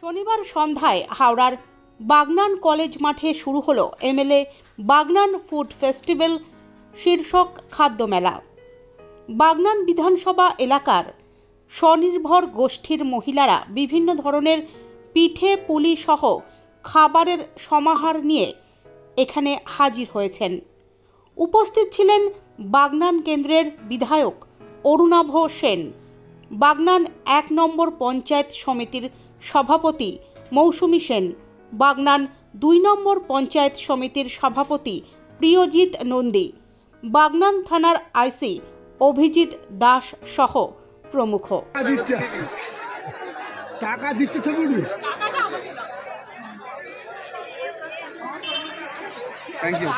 শনিবার সন্ধ্যায় হাওড়ার বাগনান কলেজ মাঠে শুরু হলো এমএলএ বাগনান ফুড ফেস্টিভ্যাল শীর্ষক খাদ্য মেলা। বাগনান বিধানসভা এলাকার স্বনির্ভর গোষ্ঠীর মহিলারা বিভিন্ন ধরনের পিঠে পুলি সহ খাবারের সমাহার নিয়ে এখানে হাজির হয়েছেন। উপস্থিত ছিলেন বাগনান কেন্দ্রের বিধায়ক অরুণাভ সেন, বাগনান ১ নম্বর পঞ্চায়েত সমিতির সভাপতি মৌসুমী সেন, বাগনান ২ নম্বর পঞ্চায়েত সমিতির সভাপতি প্রিয়জিৎ নন্দী, বাগনান থানার আইসি অভিজিৎ দাস সহ প্রমুখ। টাকা দিচ্ছে ছবি উঠবে। Thank you.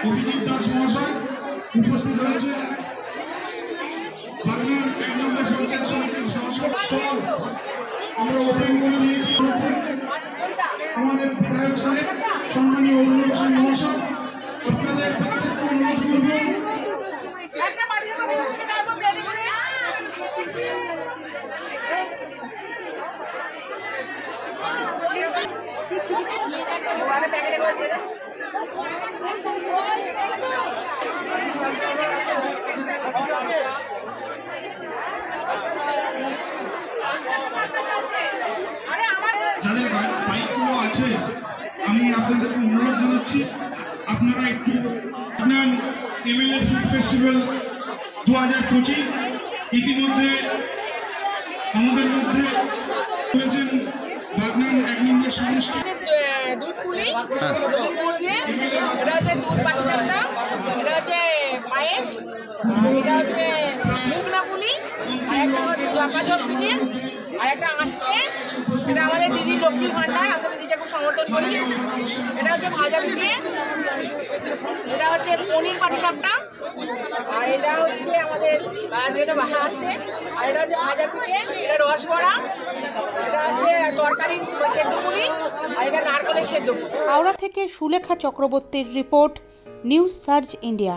অভিজিৎ দাস মহাশয় উপস্থিত হয়েছে। বাগনান ১ নম্বর পঞ্চায়েত সমিতির স্টল আমরা ওপেন করে দিয়েছি। আমাদের বিধায়ক সাহেব সম্মানীয় অরুণাভ সেন মহাশয়, আপনাদের প্রত্যেককে অনুরোধ করব যাদের বাইকগুলো আছে আমি আপনাদেরকে অনুরোধ জানাচ্ছি আপনারা একটু বাগনান এমএলএ ফুড ফেস্টিভ্যাল ২০২৫ ইতিমধ্যে আমাদের মধ্যে হয়েছেন বাগনান ১ নম্বর সমষ্টি দুধ পুলি, এটা হচ্ছে দুধ পাটিসাপটা, এটা হচ্ছে পায়েস, এটা হচ্ছে মুগনা পুলি, আর একটা হচ্ছে জপাজল পিঠে, আর একটা আঁশকে, এটা আমাদের দিদির লক্ষ্মীর ভান্ডার, আমরা দিদিকে খুব সমর্থন করি। এটা হচ্ছে ভাজা পিঠে, এটা হচ্ছে পনির পাটিসাপটা, আর এটা হচ্ছে আমাদের যেটা ভাজা আছে, আর এটা হচ্ছে ভাজা পিঠে, এটা রসবড়া, এটা হচ্ছে তরকারি সেদ্ধ পুলি, আর এটা নারকেলের সেদ্ধ পুলি। হাওড়া থেকে সুলেখা চক্রবর্তীর রিপোর্ট, নিউজ সার্চ ইন্ডিয়া।